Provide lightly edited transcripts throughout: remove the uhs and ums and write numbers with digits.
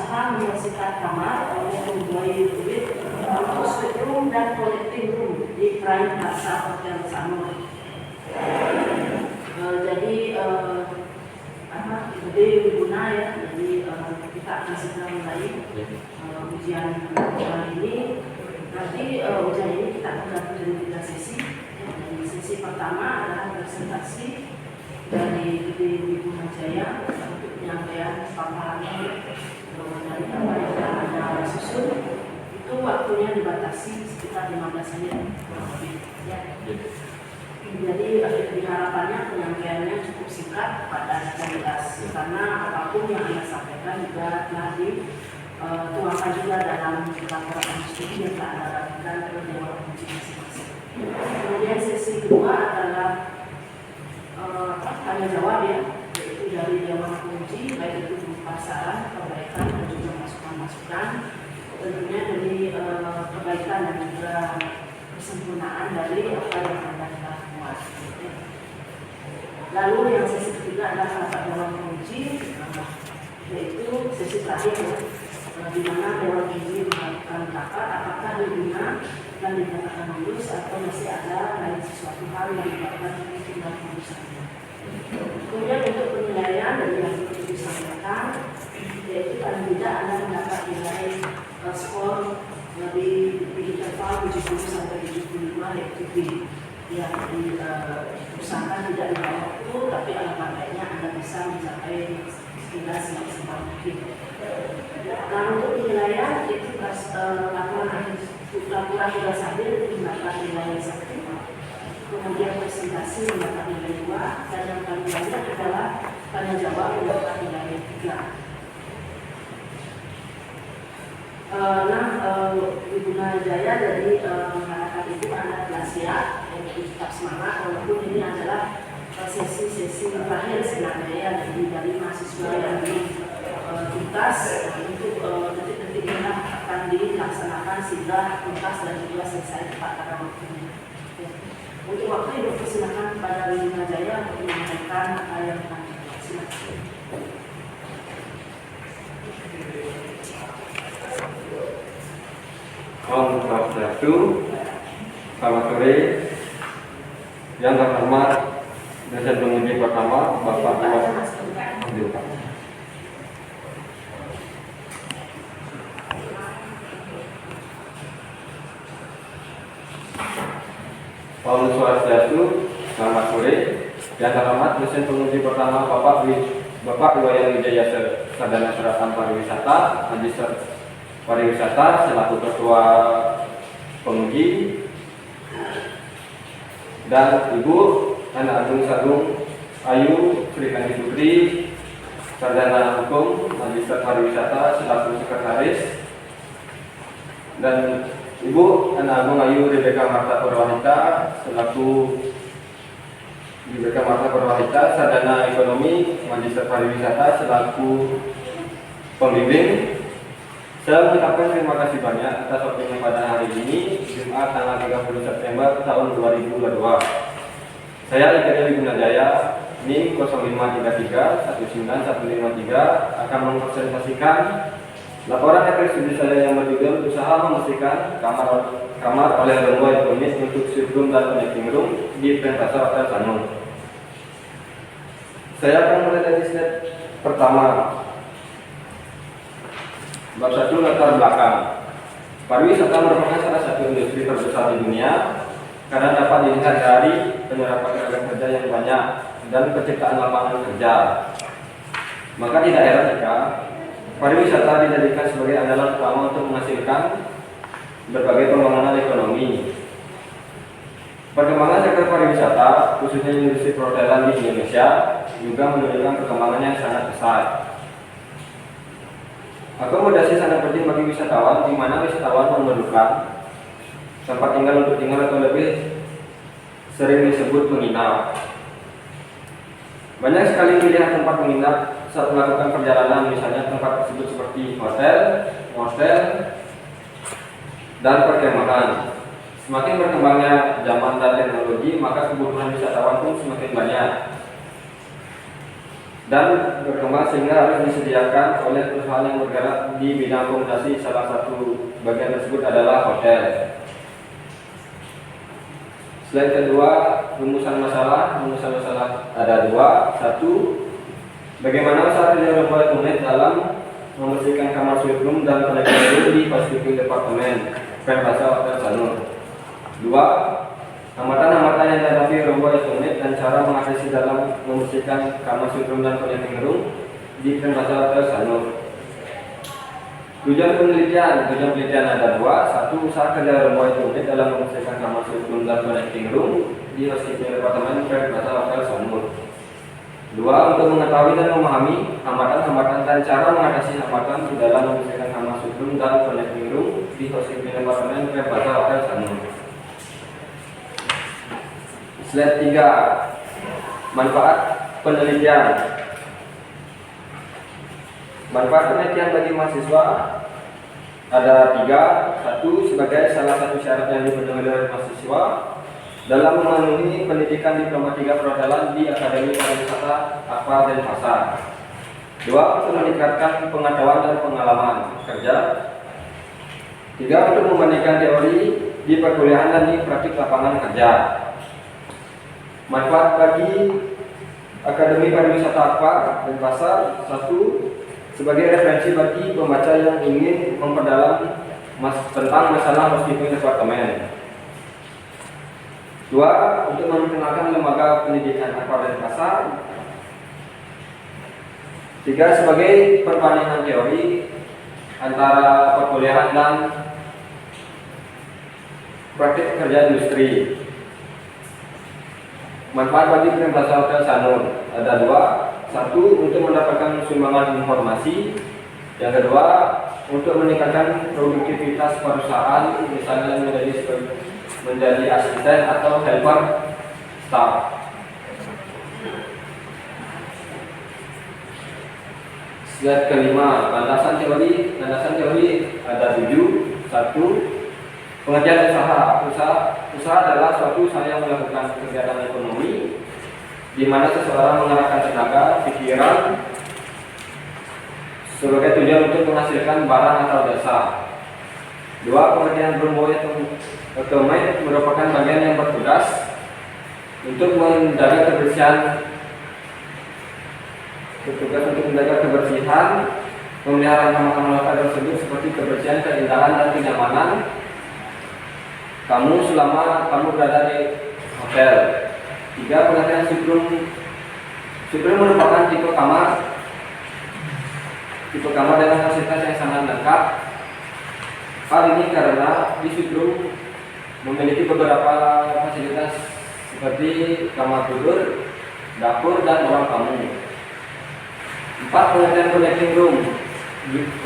usaha membersihkan kamar oleh membuat unit untuk suite room dan connecting room di Prime Plaza Hotel Sanur. Jadi ide guna ya, jadi kita akan segera mulai ujian ini. Nanti ujian ini kita akan dari 3 sesi. Jadi sesi pertama adalah presentasi dari Gede Gunung Jaya untuk penyampaian paparan dari apa yang Anda susun. Itu waktunya dibatasi sekitar 15 menit ya. Jadi harapannya penyampaiannya cukup singkat, padat dan jelas, karena apapun yang Anda sampaikan juga telah dituangkan juga dalam laporan studi yang telah Anda lakukan ke Dewan Kunci masing-masing. Kemudian sesi kedua adalah tanya jawab ya, yaitu dari Dewan Kunci, baik itu berupa saran, perbaikan dan juga masukan-masukan, tentunya dari perbaikan dan juga kesempurnaan dari apa yang Anda telah buat. Lalu yang sesi ketiga adalah rapat Dewan Kunci, yaitu sesi terakhir ya, di mana Dewan Kunci melakukan rapat apakah dibina dan dinyatakan lulus atau masih ada lain sesuatu hal yang menyebabkan tindak lulusannya. Kemudian untuk penilaian dari yang itu disampaikan, yaitu paling tidak Anda mendapat nilai skor di interval 70 sampai 75, yaitu B yang diusahakan tidak di bawah itu, tapi alangkah baiknya Anda bisa mencapai sekitar semaksimal mungkin. Nah, untuk penilaian itu laporan tugas akhir itu mendapat nilai 1, kemudian presentasi mendapat nilai 2, dan yang paling banyak adalah tanya jawab mendapat nilai 3. Di Gunung Jaya dari masyarakat itu Anda telah siap, yaitu tetap semangat walaupun ini adalah sesi-sesi terakhir sebenarnya ya, dari mahasiswa yang tuntas untuk detik-detik ini akan dilaksanakan sehingga tuntas dan juga selesai tepat pada waktunya. Untuk waktu ini persilakan kepada Gunung Jaya untuk menyampaikan apa yang akan silakan. Om Swastiastu, selamat sore. Yang terhormat dosen penguji pertama Bapak Om Swastiastu, selamat sore. Yang terhormat dosen penguji pertama Bapak Iwayan Wijaya Sadana Seratan Pariwisata, Magister Pariwisata selaku ketua penguji, dan Ibu Ana Agung Sagung Ayu Sri Kandi Putri, sarjana hukum Magister Pariwisata selaku sekretaris, dan Ibu Ana Agung Ayu Rebeka Marta Purwahita selaku sarjana ekonomi Magister Pariwisata selaku pembimbing. Saya mengucapkan terima kasih banyak atas waktunya pada hari ini, Jumat tanggal 30 September tahun 2022. Saya IPD Gunung Jaya, NIM 0533-19153 akan mempresentasikan laporan hasil studi saya yang berjudul Usaha Membersihkan Kamar oleh Rembuai Unit untuk Suite Room dan Connecting Room di Prime Plaza Hotel Sanur. Saya akan mulai dari slide pertama. Bab 1, latar belakang. Pariwisata merupakan salah satu industri terbesar di dunia karena dapat dilihat dari penyerapan tenaga kerja yang banyak dan penciptaan lapangan kerja. Maka tidak heran jika pariwisata dijadikan sebagai andalan utama untuk menghasilkan berbagai pembangunan ekonomi. Perkembangan sektor pariwisata, khususnya industri perhotelan di Indonesia, juga menunjukkan perkembangan yang sangat pesat. Akomodasi sangat penting bagi wisatawan, di mana wisatawan memerlukan tempat tinggal untuk tinggal atau lebih sering disebut menginap. Banyak sekali pilihan tempat menginap saat melakukan perjalanan, misalnya tempat tersebut seperti hotel, hostel, dan perkemahan. Semakin berkembangnya zaman dan teknologi, maka kebutuhan wisatawan pun semakin banyak. dan berkembang sehingga harus disediakan oleh perusahaan yang bergerak di bidang akomodasi. Salah satu bagian tersebut adalah hotel. Slide kedua, rumusan masalah. Rumusan masalah ada dua. Satu, bagaimana usaha kerja Rumah Unit dalam membersihkan kamar suite room dan connecting di housekeeping departemen Perkasa Hotel Sanur. Dua, hambatan-hambatan yang dihadapi Rumah Unit dan cara mengatasi dalam membersihkan kamar suite room dan connecting room di Perkasa Hotel Sanur. Tujuan penelitian ada dua. Satu, usaha kerja Rumah Unit dalam membersihkan kamar suite room dan connecting room di housekeeping departemen Perkasa Hotel Sanur. Dua, untuk mengetahui dan memahami hambatan-hambatan dan cara mengatasi hambatan di dalam membersihkan kamar suite room dan connecting room di housekeeping departemen Perkasa Hotel Sanur. Slide 3, manfaat penelitian. Manfaat penelitian bagi mahasiswa ada tiga. Satu, sebagai salah satu syarat yang dipenuhi oleh mahasiswa dalam memenuhi pendidikan diploma 3 perhotelan di Akademi Pariwisata Aqua Denpasar. Dua, untuk meningkatkan pengetahuan dan pengalaman kerja. Tiga, untuk membandingkan teori di perkuliahan dan di praktik lapangan kerja. Manfaat bagi Akademi Pariwisata Aqua Denpasar. Satu, sebagai referensi bagi pembaca yang ingin memperdalam tentang masalah housekeeping departemen. Dua, untuk memperkenalkan lembaga pendidikan Aqua Denpasar. Tiga, sebagai perbandingan teori antara perkuliahan dan praktik kerja industri. Manfaat bagi Perkasa Hotel Sanur ada dua. Satu, untuk mendapatkan sumbangan informasi. Yang kedua, untuk meningkatkan produktivitas perusahaan, misalnya menjadi asisten atau helper staff. Slide kelima, landasan teori. Landasan teori ada 7. Satu, pengertian usaha. Usaha adalah suatu usaha yang melakukan kegiatan ekonomi di mana seseorang mengarahkan tenaga, pikiran sebagai tujuan untuk menghasilkan barang atau jasa. Dua, pengertian Rumah Unit merupakan bagian yang bertugas untuk menjaga kebersihan, memelihara kamar-kamar hotel tersebut seperti kebersihan, keindahan dan kenyamanan kamu selama kamu berada di hotel. Tiga, pengertian suite room. Suite room merupakan tipe kamar dengan fasilitas yang sangat lengkap. Hal ini karena di suite room memiliki beberapa fasilitas seperti kamar tidur, dapur, dan ruang tamu. Empat, pengertian connecting room.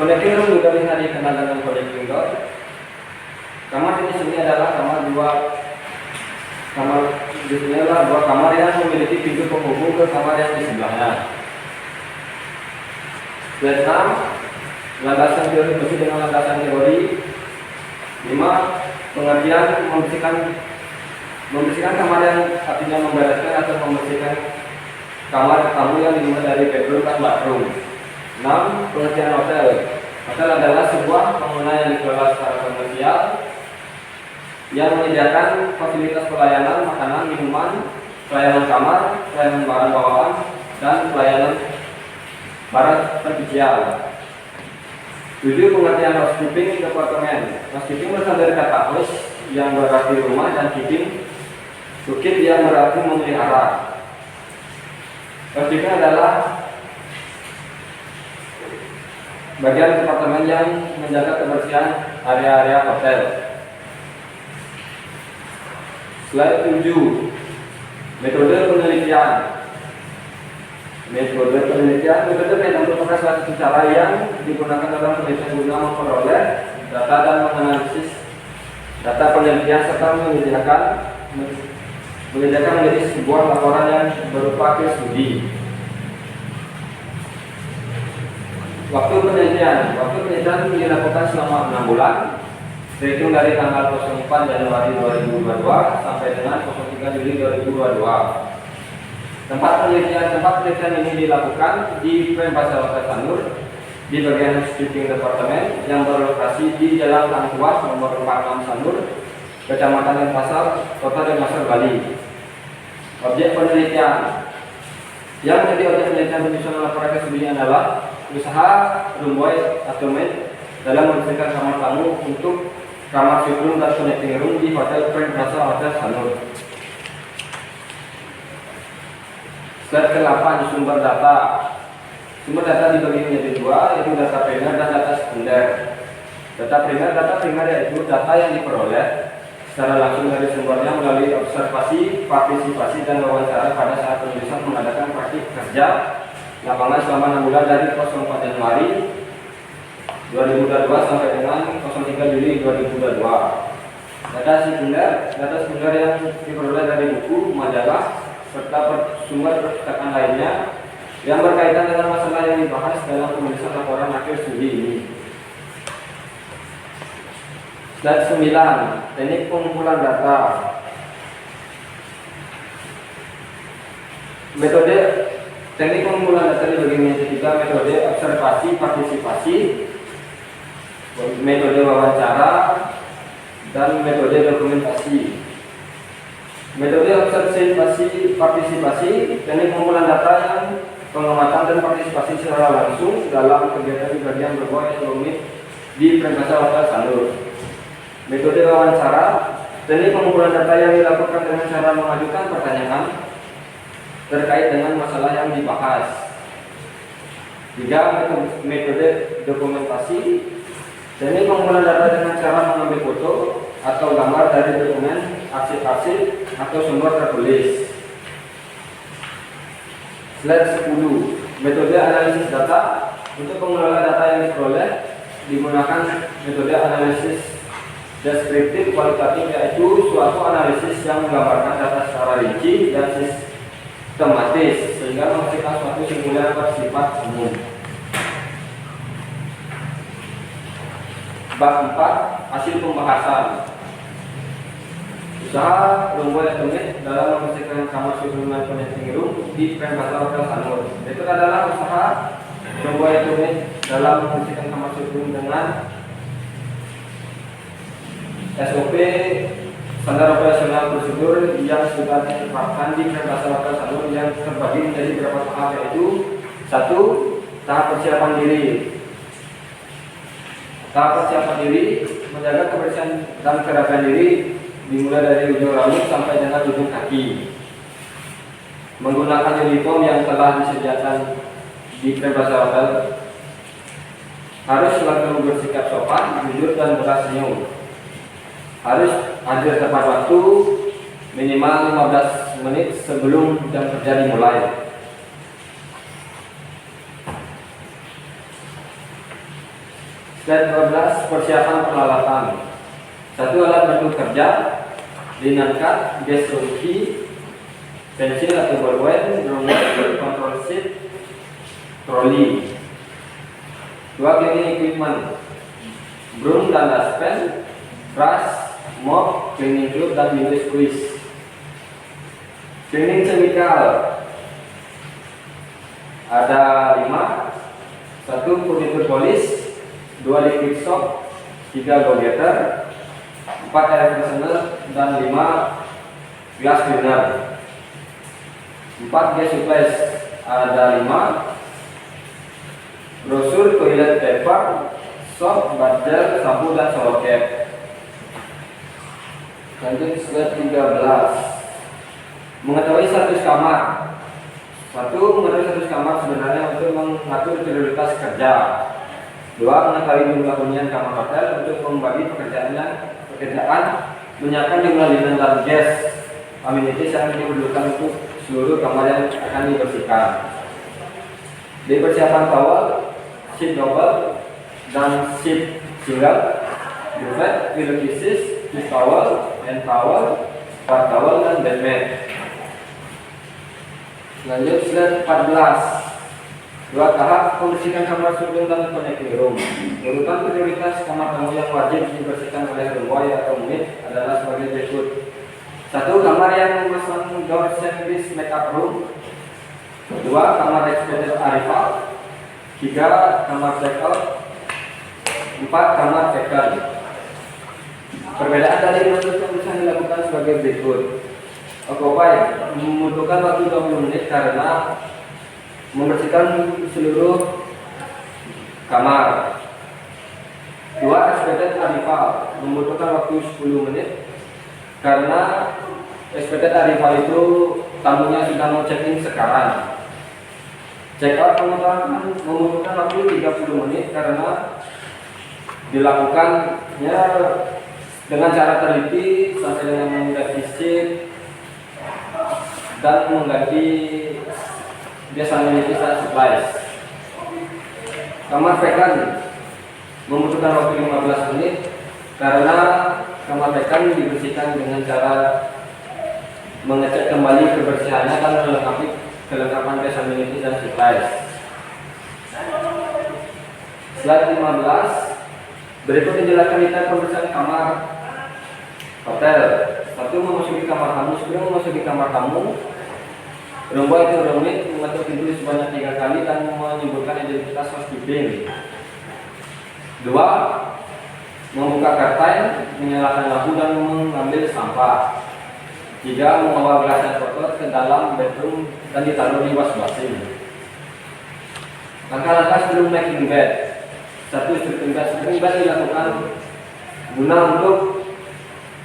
Connecting room juga bisa dikenal dengan connecting door. Kamar ini sebenarnya adalah dua kamar yang memiliki pintu penghubung ke kamar yang di sebelahnya. Slide 6, landasan teori bersih dengan landasan teori. 5, pengertian membersihkan kamar yang artinya membereskan atau membersihkan kamar tamu yang dimulai dari bedroom dan bathroom. 6, pengertian hotel. Hotel adalah sebuah bangunan yang dikelola secara komersial yang menyediakan fasilitas pelayanan makanan, minuman, pelayanan kamar, pelayanan barang bawaan, dan pelayanan barang pencucian. 7, pengertian housekeeping departemen. Housekeeping berasal dari kata house yang berarti rumah dan keeping yang berarti memelihara. Housekeeping adalah bagian departemen yang menjaga kebersihan area-area hotel. Slide 7, metode penelitian. Metode merupakan salah satu cara yang digunakan dalam penelitian guna memperoleh data dan menganalisis data penelitian serta menyediakan menjadi sebuah laporan yang berupa case study. Waktu penelitian dilakukan selama 6 bulan, terhitung dari tanggal 04 Januari 2022 sampai dengan 03 Juli 2022. Tempat penelitian ini dilakukan di Pembasa Hotel Sanur di bagian housekeeping departemen yang berlokasi di Jalan Angkuas nomor 46 Sanur, Kecamatan Denpasar, Kota Denpasar, Bali. Objek penelitian yang menjadi objek penelitian penyusunan laporan keseluruhan adalah usaha Rumboy Atomet dalam membersihkan kamar tamu untuk kamar suite room dan connecting room di Hotel Pembasa Hotel Sanur. Slide ke-8 sumber data. Sumber data dibagi menjadi dua, yaitu data primer dan data sekunder. Data primer yaitu data yang diperoleh secara langsung dari sumbernya melalui observasi, partisipasi, dan wawancara pada saat penulisan mengadakan praktik kerja lapangan selama 6 bulan dari 04 Januari 2022 sampai dengan 03 Juli 2022. Data sekunder yang diperoleh dari buku, majalah, serta sumber percetakan lainnya yang berkaitan dengan masalah yang dibahas dalam penulisan laporan akhir studi ini. Slide 9, teknik pengumpulan data. Metode teknik pengumpulan data dibagi menjadi tiga: metode observasi, partisipasi, metode wawancara, dan metode dokumentasi. Metode observasi partisipasi, teknik pengumpulan data yang pengamatan dan partisipasi secara langsung dalam kegiatan di bagian berbuat ekonomi di Pembasa Hotel Sanur. Metode wawancara, teknik pengumpulan data yang dilakukan dengan cara mengajukan pertanyaan terkait dengan masalah yang dibahas. 3. Metode dokumentasi, teknik pengumpulan data dengan cara mengambil foto atau gambar dari dokumen, arsip-arsip, atau sumber tertulis. Slide 10, metode analisis data. Untuk pengelola data yang diperoleh digunakan metode analisis deskriptif kualitatif, yaitu suatu analisis yang menggambarkan data secara rinci dan sistematis sehingga menghasilkan suatu simpulan bersifat umum. Bab 4, hasil pembahasan. Usaha Rumboy Atomet dalam membersihkan kamar suite room dan connecting room di Pembasa Hotel Sanur. Itu adalah usaha Rumboy Atomet dalam membersihkan kamar suite room dengan SOP, standar operasional prosedur yang sudah ditetapkan di Pembasa Hotel Sanur yang terbagi menjadi beberapa tahap, yaitu 1. Tahap persiapan diri. Tahap persiapan diri menjaga kebersihan dan kerapian diri dimulai dari ujung rambut sampai dengan ujung kaki. Menggunakan uniform yang telah disediakan di Pembasa Hotel. Harus selalu bersikap sopan, jujur, dan bersenyum. Harus hadir tepat waktu minimal 15 menit sebelum jam kerja dimulai. Slide 12, persiapan peralatan. 1. Alat bantu kerja, linen cut, gas ruki, pensil atau bolpen, drummer, control sheet, troli. 2. Cleaning equipment, broom dan dustpan, brush, mop, cleaning tube, dan window squeeze. Cleaning chemical ada 5. 1. Furniture polish, 2. liquid soap, 3. go getter, 4. air freshener, dan 5. glass cleaner. 4. gas supplies ada 5. Brosur, toilet paper, soap, badger, sapu, dan shower cap. Lanjut slide 13. Mengetahui status kamar. 1. Mengetahui status kamar sebenarnya untuk mengatur prioritas kerja. 2. Mengetahui jumlah hunian kamar hotel untuk membagi pekerjaan menyiapkan jumlah linen dan gas amenities yang diperlukan untuk seluruh kamar yang akan dibersihkan. Di persiapan towel, sheet double, dan sheet single, buffet, pillow cases, dish towel, hand towel, bar towel, dan bed mat. Lanjut slide 14. 2. Tahap pembersihan kamar suite dan connecting room. Urutan prioritas kamar tamu yang wajib dibersihkan oleh Rumboy atau unit adalah sebagai berikut. 1. Kamar yang memasang door service makeup room 2. Kamar expanded arrival. 3. Kamar check out. 4. Kamar check-in. Perbedaan dari proses yang bisa dilakukan sebagai berikut. Occupy membutuhkan waktu 20 menit karena membersihkan seluruh kamar. 2. Expected arrival membutuhkan waktu 10 menit karena expected arrival itu tamunya sudah mau check-in sekarang. Check out membutuhkan waktu 30 menit karena dilakukannya dengan cara teliti sampai dengan mengganti seat dan mengganti biasanya dan supplies. Kamar check-in membutuhkan waktu 15 menit karena kamar check-in dibersihkan dengan cara mengecek kembali kebersihannya dan melengkapi kelengkapan gas amenities dan supplies. Slide 15. Berikut dijelaskan detail pemeriksaan kamar hotel. 1. Memasuki kamar tamu. Sebelum memasuki kamar tamu, rombongan itu rumit mengetuk pintu sebanyak 3 kali dan menyebutkan identitas housekeeping. 2. Membuka kartain, menyalakan lampu dan mengambil sampah. 3. Membawa gelas dan kotor ke dalam bedroom dan ditaruh di wash basin. Langkah-langkah sebelum making bed. 1. Stripping bed. Stripping bed dilakukan guna untuk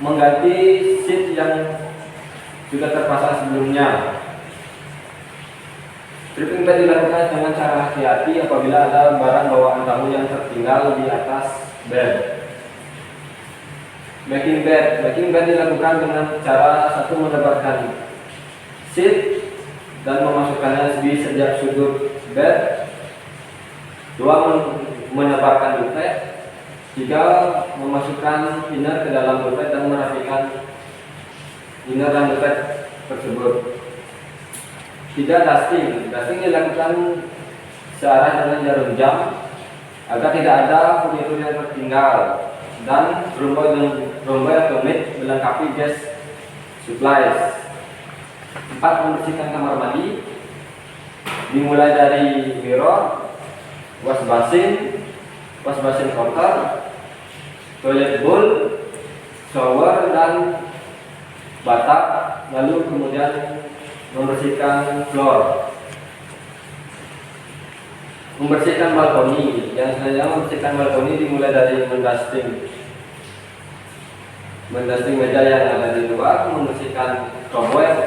mengganti sheet yang sudah terpasang sebelumnya. Stripping bed dilakukan dengan cara hati-hati apabila ada barang bawaan tamu yang tertinggal di atas bed. Making bed dilakukan dengan cara 1. Menebarkan sheet dan memasukkannya di setiap sudut bed. 2. Menebarkan duvet. 3. Memasukkan inner ke dalam duvet dan merapikan inner dan duvet tersebut. 3. Dusting dilakukan searah dengan jarum jam agar tidak ada furnitur yang tertinggal dan rombongan atau meet melengkapi gas supplies. 4. Membersihkan kamar mandi dimulai dari mirror, wash basin counter, toilet bowl, shower dan bathtub, lalu kemudian membersihkan floor. Membersihkan balkoni. Yang selanjutnya membersihkan balkoni dimulai dari mendusting meja yang ada di luar, membersihkan cobweb.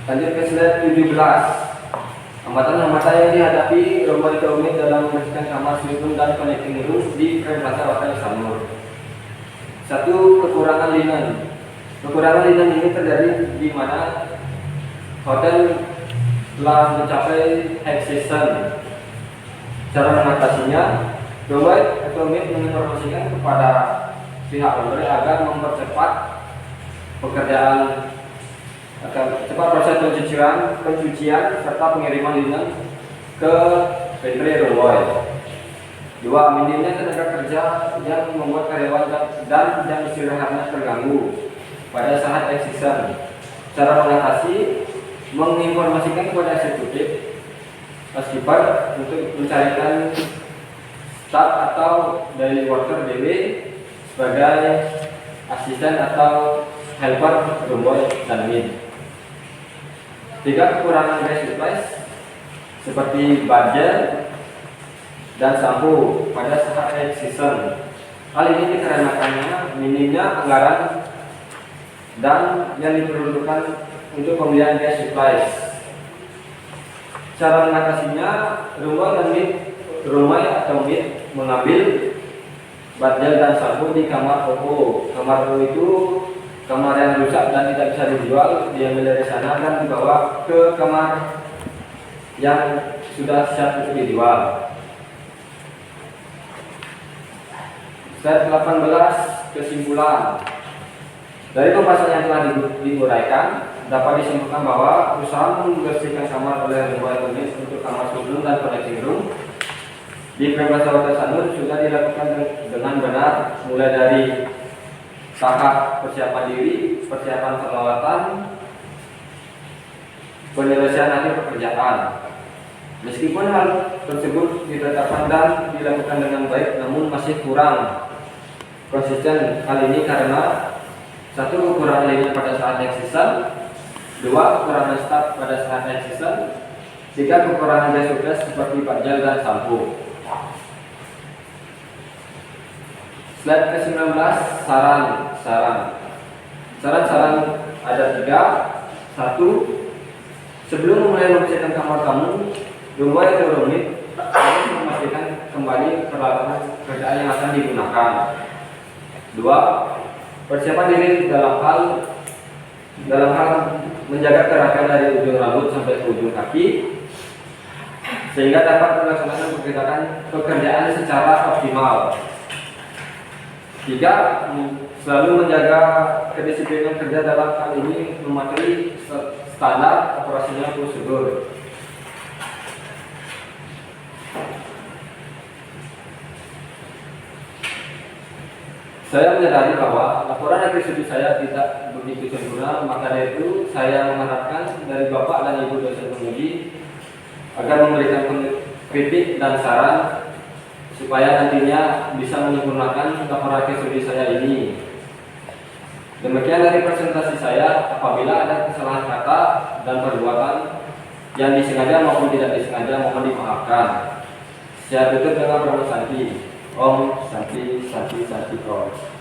Lanjut ke slide 17. Hambatan-hambatan yang dihadapi rombongan rumit dalam membersihkan kamar, sleeping dan connecting room di Premplaza Hotel Sanur. 1. Kekurangan linen. Kekurangan linen ini terjadi di mana hotel telah mencapai high season. Cara mengatasinya, rombongan atau meet menginformasikan kepada pihak laundry agar mempercepat pekerjaan agar cepat proses pencucian serta pengiriman linen ke pantry rombongan. 2. Minimnya tenaga kerja yang membuat karyawan dan jam istirahatnya terganggu pada saat high season. Cara mengatasi, menginformasikan kepada eksekutif housekeeper untuk mencarikan staff atau daily worker DW sebagai asisten atau helper rombongan dan meet. 3. Kekurangan gas supplies seperti budget dan sampo pada saat high season. Hal ini dikarenakannya minimnya anggaran dan yang diperlukan untuk pembelian gas supplies. Cara mengatasinya, rumah atau meet mengambil budget dan sampo di kamar OO. Kamar OO itu kamar yang rusak dan tidak bisa dijual, diambil dari sana dan dibawa ke kamar yang sudah siap untuk dijual. Slide 18. Kesimpulan. Dari pembahasan yang telah diuraikan, dapat disimpulkan bahwa usaha membersihkan kamar oleh rombongan unit untuk kamar sebelum dan connecting room di Premplaza Hotel Sanur sudah dilakukan dengan benar, mulai dari tahap persiapan diri, persiapan peralatan, penyelesaian akhir pekerjaan. Meskipun hal tersebut ditetapkan dan dilakukan dengan baik, namun masih kurang konsisten. Hal ini karena satu, kekurangan linear pada saat next season, dua, kekurangan staf pada saat next season, tiga, kekurangan gas tugas seperti pajal dan sampo. Slide ke-19, saran-saran ada 3. 1. Sebelum mulai membersihkan kamar tamu, 2 menit harus memastikan kembali peralatan kerjaan yang akan digunakan. 2. Persiapan diri dalam hal menjaga kerapian dari ujung rambut sampai ke ujung kaki, sehingga dapat melaksanakan pekerjaan secara optimal. 3. Selalu menjaga kedisiplinan kerja, dalam hal ini mematuhi standar operasional prosedur. Saya menyadari bahwa laporan akhir studi saya tidak begitu sempurna, maka dari itu saya mengharapkan dari Bapak dan Ibu dosen penguji agar memberikan kritik dan saran supaya nantinya bisa menyempurnakan laporan akhir studi saya ini. Demikian dari presentasi saya. Apabila ada kesalahan kata dan perbuatan yang disengaja maupun tidak disengaja, mohon dimaafkan. Saya tutup dengan Om Santi, Santi, Santi, Om.